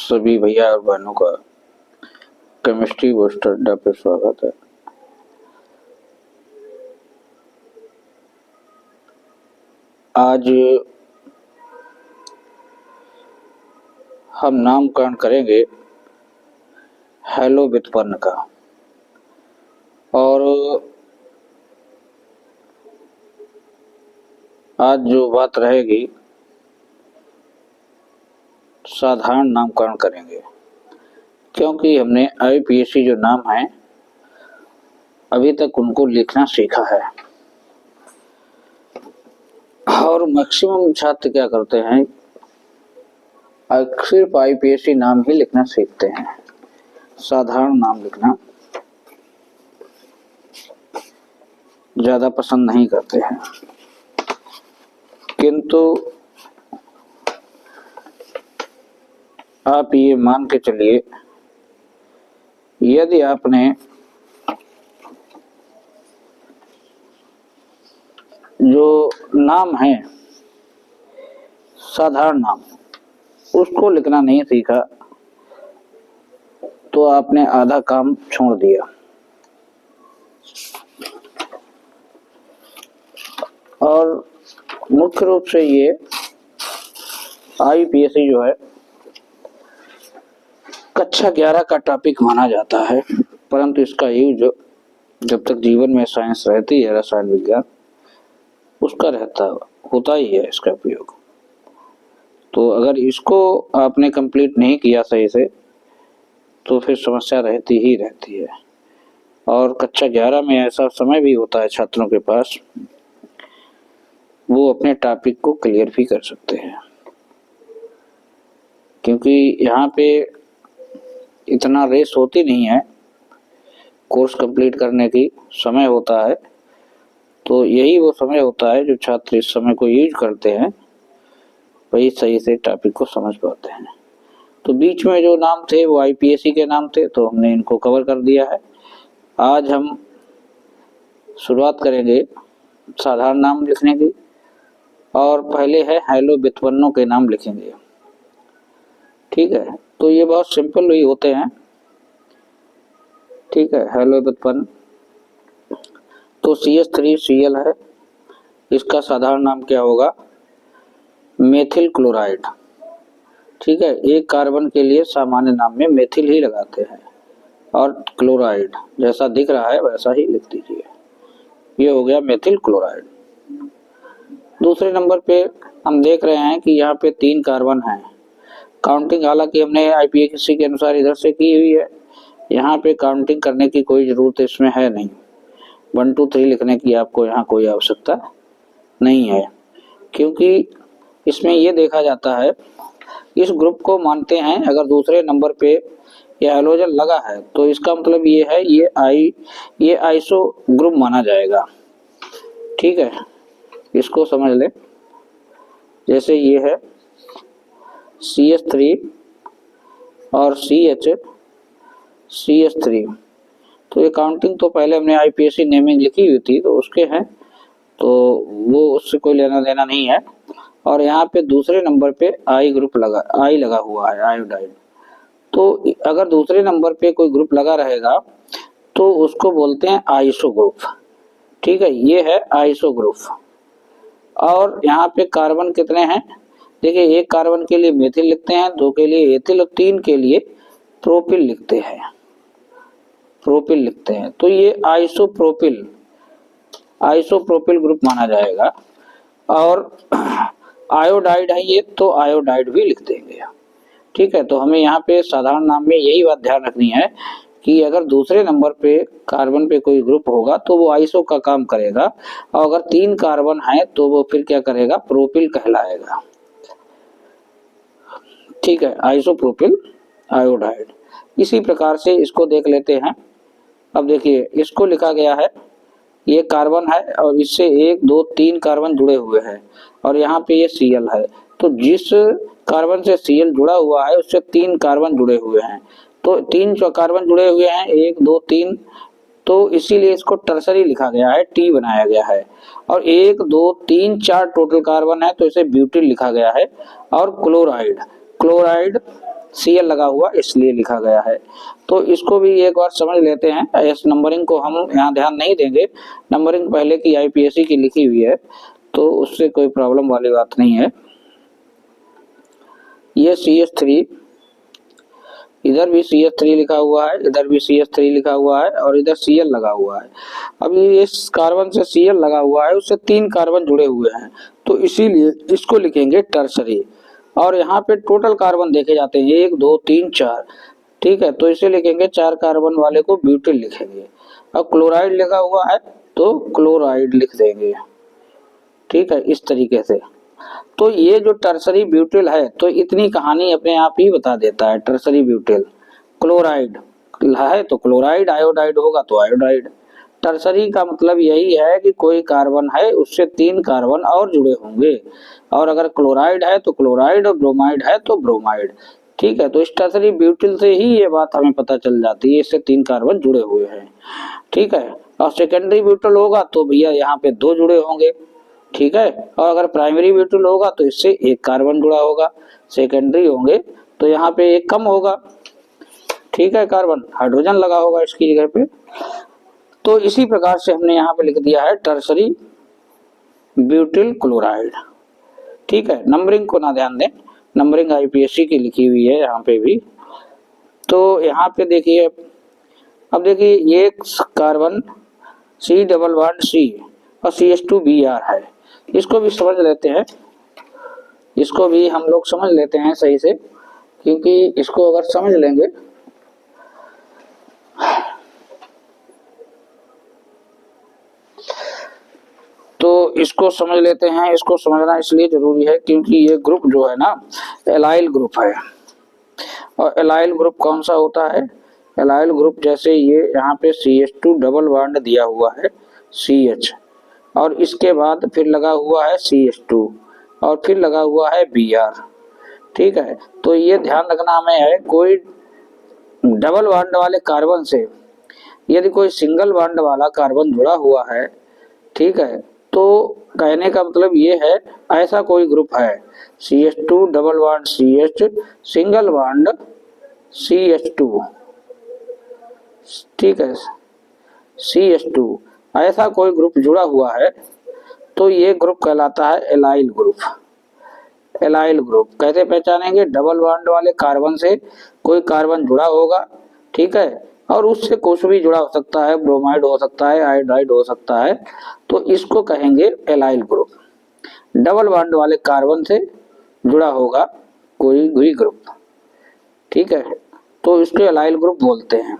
सभी भैया और बहनों का केमिस्ट्री बूस्टर अड्डा पे स्वागत है। आज हम नामकरण करेंगे हेलो व्युत्पन्न का। और आज जो बात रहेगी साधारण नामकरण करेंगे, क्योंकि हमने IUPAC जो नाम है अभी तक उनको लिखना सीखा है। और मैक्सिमम छात्र क्या करते हैं, सिर्फ IUPAC नाम ही लिखना सीखते हैं, साधारण नाम लिखना ज्यादा पसंद नहीं करते हैं। किंतु आप ये मान के चलिए, यदि आपने जो नाम है साधारण नाम उसको लिखना नहीं सीखा तो आपने आधा काम छोड़ दिया। और मुख्य रूप से ये IUPAC जो है कक्षा 11 का टॉपिक माना जाता है, परंतु इसका यूज जब तक जीवन में साइंस रहती है, रसायन विज्ञान उसका होता ही है इसका उपयोग। तो अगर इसको आपने कंप्लीट नहीं किया सही से तो फिर समस्या रहती ही रहती है। और कक्षा 11 में ऐसा समय भी होता है छात्रों के पास, वो अपने टॉपिक को क्लियर भी कर सकते हैं, क्योंकि यहाँ पे इतना रेस होती नहीं है, कोर्स कंप्लीट करने की समय होता है। तो यही वो समय होता है जो छात्र इस समय को यूज करते हैं, वही सही से टॉपिक को समझ पाते हैं। तो बीच में जो नाम थे वो IUPAC के नाम थे, तो हमने इनको कवर कर दिया है। आज हम शुरुआत करेंगे साधारण नाम लिखने की, और पहले है हेलो व्युत्पन्नों के नाम लिखेंगे। ठीक है, तो ये बहुत सिंपल ही होते हैं। ठीक है, हेलो व्युत्पन्न तो CH3Cl है, इसका साधारण नाम क्या होगा, मेथिल क्लोराइड। ठीक है, एक कार्बन के लिए सामान्य नाम में मेथिल ही लगाते हैं, और क्लोराइड जैसा दिख रहा है वैसा ही लिख दीजिए, ये हो गया मेथिल क्लोराइड। दूसरे नंबर पे हम देख रहे हैं कि यहाँ पे 3 कार्बन हैं। काउंटिंग हालांकि हमने IUPAC के अनुसार इधर से की हुई है, यहाँ पे काउंटिंग करने की कोई ज़रूरत इसमें है नहीं। 1 2 3 लिखने की आपको यहाँ कोई आवश्यकता नहीं है, क्योंकि इसमें ये देखा जाता है, इस ग्रुप को मानते हैं अगर दूसरे नंबर पे ये हाइड्रोजन लगा है तो इसका मतलब ये है ये आइसो ग्रुप माना जाएगा। ठीक है, इसको समझ ले। जैसे ये है CH3 और CH3, तो ये काउंटिंग तो पहले हमने IUPAC नेमिंग लिखी हुई थी तो उसके हैं, तो वो उससे कोई लेना देना नहीं है। और यहाँ पे दूसरे नंबर पे I लगा हुआ है, आयोडाइड। तो अगर दूसरे नंबर पे कोई ग्रुप लगा रहेगा तो उसको बोलते हैं आइसो ग्रुप। ठीक है, ये है आइसो ग्रुप। और यहाँ पे कार्बन कितने हैं, देखिए, एक कार्बन के लिए मेथिल लिखते हैं, 2 के लिए एथिल और 3 के लिए प्रोपिल लिखते हैं। तो ये आइसोप्रोपिल ग्रुप माना जाएगा। और आयोडाइड है ये, तो आयोडाइड भी लिख देंगे। ठीक है, तो हमें यहाँ पे साधारण नाम में यही बात ध्यान रखनी है कि अगर दूसरे नंबर पे कार्बन पे कोई ग्रुप होगा तो वो आइसो का काम करेगा, और अगर 3 कार्बन है तो वो फिर क्या करेगा, प्रोपिल कहलाएगा। ठीक है, आइसोप्रोपिल आयोडाइड। इसी प्रकार से इसको देख लेते हैं। अब देखिए, इसको लिखा गया है, ये कार्बन है और इससे 1 2 3 कार्बन जुड़े हुए हैं, और यहाँ पे ये Cl है। तो जिस कार्बन से Cl जुड़ा हुआ है उससे 3 कार्बन जुड़े हुए हैं, तो 3 जो कार्बन जुड़े हुए हैं 1 2 3, तो इसीलिए इसको टर्सरी लिखा गया है, T बनाया गया है। और 1 2 3 4 टोटल कार्बन है तो इसे ब्यूटिल लिखा गया है। और क्लोराइड Cl लगा हुआ इसलिए लिखा गया है। तो इसको भी एक बार समझ लेते हैं। इस नंबरिंग को हम यहाँ ध्यान नहीं देंगे, नंबरिंग पहले की आईपीएससी की लिखी हुई है तो उससे कोई प्रॉब्लम वाली बात नहीं है। ये CH3, इधर भी CH3 लिखा हुआ है, इधर भी CH3 लिखा हुआ है और इधर Cl लगा हुआ है। अब ये इस कार्बन से Cl लगा हुआ है, उससे 3 कार्बन जुड़े हुए हैं तो इसीलिए इसको लिखेंगे टर्सरी। और यहाँ पे टोटल कार्बन देखे जाते हैं 1 2 3 4, ठीक है, तो इसे लिखेंगे 4 कार्बन वाले को ब्यूटिल लिखेंगे। अब क्लोराइड लिखा हुआ है तो क्लोराइड लिख देंगे, ठीक है, इस तरीके से। तो ये जो टर्सरी ब्यूटिल है तो इतनी कहानी अपने आप ही बता देता है। टर्सरी ब्यूटिल, क्लोराइड है तो क्लोराइड, आयोडाइड होगा तो आयोडाइड। टर्सरी का मतलब यही है कि कोई कार्बन है उससे 3 कार्बन और जुड़े होंगे, और अगर क्लोराइड है तो क्लोराइड और ब्रोमाइड है तो ब्रोमाइड, ठीक है। तो इस टर्सरी ब्यूटिल से ही ये बात हमें पता चल जाती है, इससे 3 कार्बन जुड़े हुए हैं, ठीक है। और सेकेंडरी ब्यूटिल होगा तो भैया यहाँ पे 2 जुड़े होंगे, ठीक है। और अगर प्राइमरी ब्यूटिल होगा तो इससे 1 कार्बन जुड़ा होगा, सेकेंडरी होंगे तो यहाँ पे 1 कम होगा, ठीक है, कार्बन हाइड्रोजन लगा होगा इसकी जगह पे। तो इसी प्रकार से हमने यहाँ पे लिख दिया है टर्सरी ब्यूटिल क्लोराइड, ठीक है। नंबरिंग को ना ध्यान दें, नंबरिंग आईपीएससी की लिखी हुई है यहाँ पे भी। तो यहाँ पे देखिए, अब देखिए ये carbon C double bond C और CH2Br है, इसको भी समझ लेते हैं, इसको भी हम लोग समझ लेते हैं सही से, क्योंकि इसको अगर समझ लेंगे तो इसको समझ लेते हैं। इसको समझना इसलिए जरूरी है क्योंकि ये ग्रुप जो है ना एलाइल ग्रुप है। और एलाइल ग्रुप कौन सा होता है? एलाइल ग्रुप जैसे ये यहाँ पे CH2 डबल बॉन्ड दिया हुआ है CH, और इसके बाद फिर लगा हुआ है CH2 और फिर लगा हुआ है Br, ठीक है। तो ये ध्यान रखना हमें है, कोई डबल बॉन्ड वाले कार्बन से यदि कोई सिंगल बॉन्ड वाला कार्बन जुड़ा हुआ है, ठीक है, तो कहने का मतलब ये है ऐसा कोई ग्रुप है CH2 double bond CH single bond CH2, ठीक है, CH2, ऐसा कोई ग्रुप जुड़ा हुआ है तो ये ग्रुप कहलाता है एलाइल ग्रुप। एलाइल ग्रुप कैसे पहचानेंगे? डबल बॉन्ड वाले कार्बन से कोई कार्बन जुड़ा होगा, ठीक है, और उससे कुछ भी जुड़ा हो सकता है, ब्रोमाइड हो सकता है, आयोडाइड हो सकता है, तो इसको कहेंगे एलाइल ग्रुप। डबल बॉन्ड वाले कार्बन से जुड़ा होगा कोई भी ग्रुप, ठीक है, तो इसको एलाइल ग्रुप बोलते हैं।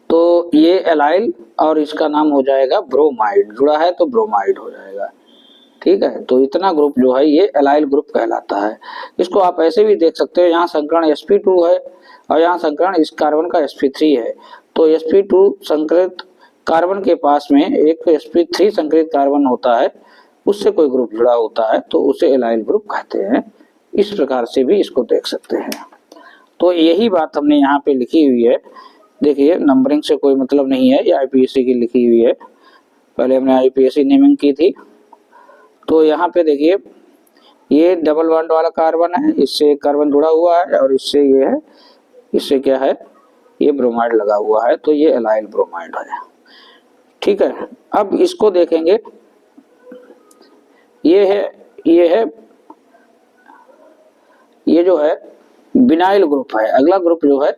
तो ये एलाइल और इसका नाम हो जाएगा ब्रोमाइड, जुड़ा है तो ब्रोमाइड हो जाएगा, ठीक है। तो इतना ग्रुप जो है ये एलाइल ग्रुप कहलाता है। इसको आप ऐसे भी देख सकते हो, यहाँ संकरण sp2 है और यहाँ संकरण इस कार्बन का sp3 है, तो sp2 संकरित कार्बन के पास में एक sp3 संकरित कार्बन होता है, उससे कोई ग्रुप जुड़ा होता है तो उसे एलाइल ग्रुप कहते हैं। इस प्रकार से भी इसको देख सकते हैं। तो यही बात हमने यहाँ पे लिखी हुई है। देखिए नंबरिंग से कोई मतलब नहीं है, ये आईपीएससी की लिखी हुई है, पहले हमने आईपीएससी नेमिंग की थी। तो यहाँ पे देखिए ये डबल बॉन्ड वाला कार्बन है, इससे कार्बन जुड़ा हुआ है और इससे ये है, इससे क्या है, ये ब्रोमाइड लगा हुआ है, तो ये एलाइल ब्रोमाइड है, ठीक है। अब इसको देखेंगे, ये है ये जो है बिनाइल ग्रुप है। अगला ग्रुप जो है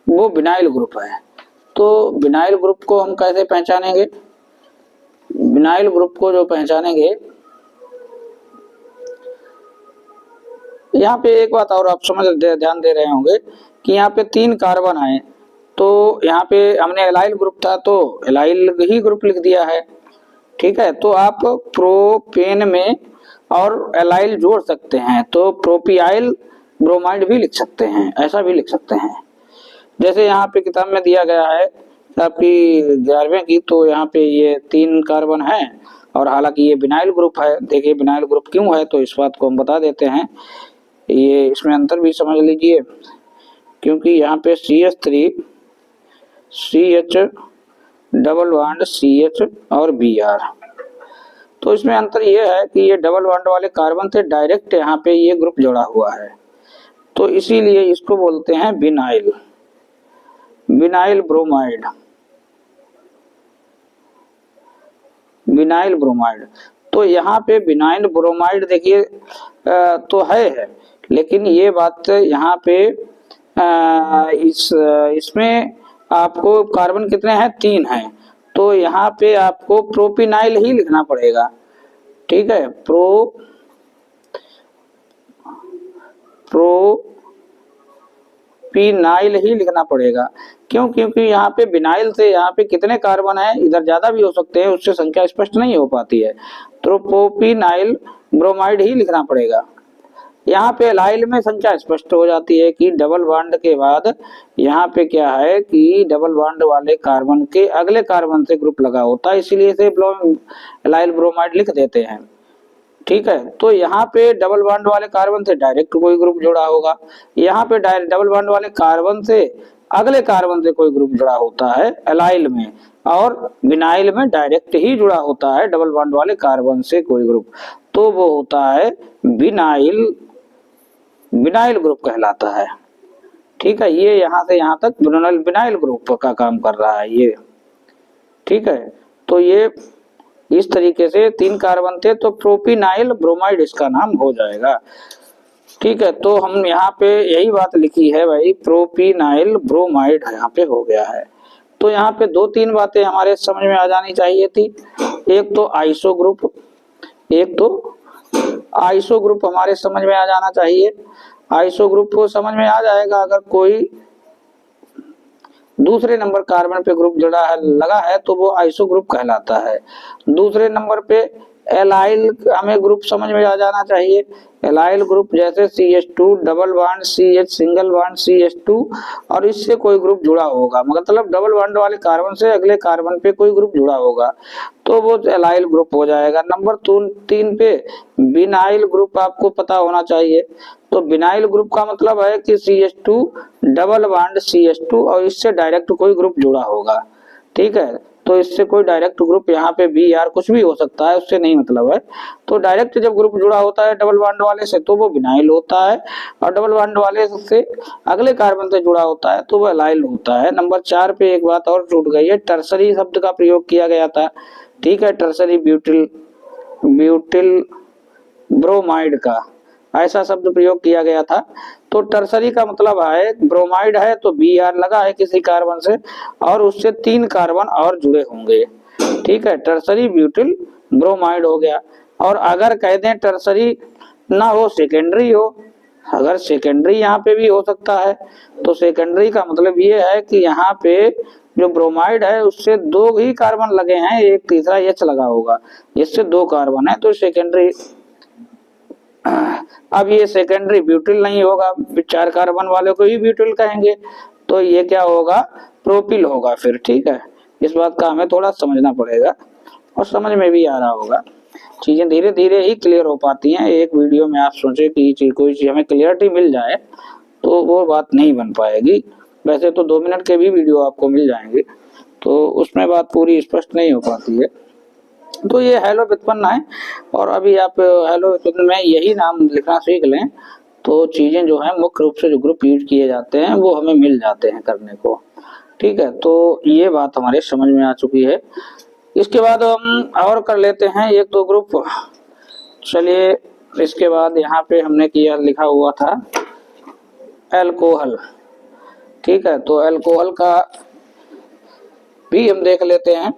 वो बिनाइल ग्रुप है। तो बिनाइल ग्रुप को हम कैसे पहचानेंगे? बिनाइल ग्रुप को जो पहचानेंगे, यहाँ पे एक बात और आप ध्यान दे रहे होंगे कि यहाँ पे 3 कार्बन है, तो यहाँ पे हमने एलाइल ग्रुप था तो एलाइल ही ग्रुप लिख दिया है, ठीक है। तो आप प्रोपेन में और एलाइल जोड़ सकते हैं, तो प्रोपियाइल ब्रोमाइड भी लिख सकते हैं, ऐसा भी लिख सकते हैं। जैसे यहाँ पे किताब में दिया गया है आपकी 11वीं की, तो यहाँ पे ये 3 कार्बन है और हालांकि ये बिनाइल ग्रुप है। देखिए बिनाइल ग्रुप क्यों है तो इस बात को हम बता देते हैं, ये इसमें अंतर भी समझ लीजिए, क्योंकि यहाँ पे CH3 CH double bond CH और Br, तो इसमें अंतर ये है कि ये डबल बॉन्ड वाले कार्बन से डायरेक्ट यहाँ पे ये ग्रुप जुड़ा हुआ है, तो इसीलिए इसको बोलते हैं vinyl, vinyl bromide, vinyl bromide. तो यहाँ पे विनाइल ब्रोमाइड देखिए तो है, लेकिन ये बात यहाँ पे इसमें आपको कार्बन कितने हैं, 3 हैं, तो यहाँ पे आपको प्रोपिनाइल ही लिखना पड़ेगा। ठीक है, प्रोपिनाइल ही लिखना पड़ेगा। क्यों? क्योंकि यहाँ पे विनाइल से यहाँ पे कितने कार्बन है, इधर ज्यादा भी हो सकते हैं, उससे संख्या स्पष्ट नहीं हो पाती है, तो प्रोपिनाइल ब्रोमाइड ही लिखना पड़ेगा। यहाँ पे एलाइल में संख्या स्पष्ट हो जाती है कि डबल बॉन्ड के बाद यहाँ पे क्या है कि डबल बॉन्ड वाले कार्बन के अगले कार्बन से ग्रुप लगा होता है, इसीलिए इसे एलाइल ब्रोमाइड लिख देते हैं। ठीक है, तो यहाँ पे डबल बॉन्ड वाले कार्बन से डायरेक्ट कोई ग्रुप जुड़ा होगा, यहाँ पे डबल बॉन्ड वाले कार्बन से अगले कार्बन से कोई ग्रुप जुड़ा होता है एलाइल में, और विनाइल में डायरेक्ट ही जुड़ा होता है डबल बॉन्ड वाले कार्बन से कोई ग्रुप, तो वो होता है विनाइल, विनाइल ग्रुप कहलाता है। ठीक है, ये यहाँ से यहाँ तक विनाइल ग्रुप का काम कर रहा है ये। ठीक है, तो ये इस तरीके से 3 कार्बन थे, तो प्रोपिनाइल ब्रोमाइड इसका नाम हो जाएगा। ठीक है, तो हम यहाँ पे यही बात लिखी है भाई, प्रोपिनाइल ब्रोमाइड यहाँ पे हो गया है। तो यहाँ पे 2-3 बातें हमारे समझ में आ जानी चाहिए थी। एक तो आइसो ग्रुप, एक तो आइसो ग्रुप हमारे समझ में आ जाना चाहिए। आइसो ग्रुप को समझ में आ जाएगा अगर कोई दूसरे नंबर कार्बन पे ग्रुप जुड़ा है, लगा है, तो वो आइसो ग्रुप कहलाता है। दूसरे नंबर पे एलाइल हमें ग्रुप समझ में आ जाना चाहिए। एलाइल ग्रुप जैसे CH2 double bond CH single bond CH2 और इससे कोई ग्रुप जुड़ा होगा, मतलब डबल बॉन्ड वाले कार्बन से अगले कार्बन पे कोई ग्रुप जुड़ा होगा, तो वो एलाइल ग्रुप हो जाएगा। नंबर 3 पे विनाइल ग्रुप आपको पता होना चाहिए। तो विनाइल ग्रुप का मतलब है कि CH2 डबल बॉन्ड CH2 और इससे डायरेक्ट कोई ग्रुप जुड़ा होगा। ठीक है, तो इससे कोई डायरेक्ट ग्रुप यहाँ पे Br कुछ भी हो सकता है, उससे नहीं मतलब है। तो डायरेक्ट जब ग्रुप जुड़ा होता है डबल बॉन्ड वाले से तो वो विनाइल होता है, और डबल बॉन्ड वाले से अगले कार्बन से जुड़ा होता है तो वो एलाइल होता है। नंबर 4 पे एक बात और छूट गई है, टर्सरी शब्द का प्रयोग किया गया था। ठीक है, टर्सरी ब्यूटिल ब्रोमाइड का ऐसा शब्द प्रयोग किया गया था। तो टर्सरी का मतलब है ब्रोमाइड है तो Br लगा है किसी कार्बन से और उससे 3 कार्बन और जुड़े होंगे। ठीक है, टर्सरी ब्यूटिल ब्रोमाइड हो गया। और अगर कह दें टर्सरी ना हो, सेकेंडरी हो, अगर सेकेंडरी यहाँ पे भी हो सकता है, तो सेकेंडरी का मतलब ये है कि यहाँ पे जो ब्रोमाइड है उससे 2 ही कार्बन लगे हैं, एक तीसरा H लगा होगा, इससे 2 कार्बन है, तो सेकेंडरी। अब ये सेकेंडरी ब्यूटिल नहीं होगा, 4 कार्बन वाले को ही ब्यूटिल कहेंगे, तो ये क्या होगा, प्रोपिल होगा फिर। ठीक है, इस बात का हमें थोड़ा समझना पड़ेगा और समझ में भी आ रहा होगा। चीजें धीरे धीरे ही क्लियर हो पाती हैं। एक वीडियो में आप सोचे कि कोई चीज हमें क्लियरिटी मिल जाए तो वो बात नहीं बन पाएगी। वैसे तो 2 मिनट के भी वीडियो आपको मिल जाएंगे, तो उसमें बात पूरी स्पष्ट नहीं हो पाती है। तो ये हेलो व्युत्पन्न है, और अभी आप हेलो व्युत्पन्न में यही नाम लिखना सीख लें तो चीजें जो है मुख्य रूप से जो ग्रुप यूज किए जाते हैं वो हमें मिल जाते हैं करने को। ठीक है, तो ये बात हमारे समझ में आ चुकी है। इसके बाद हम और कर लेते हैं 1-2 ग्रुप। चलिए, इसके बाद यहाँ पे हमने किया, लिखा हुआ था अल्कोहल। ठीक है, तो अल्कोहल का भी हम देख लेते हैं।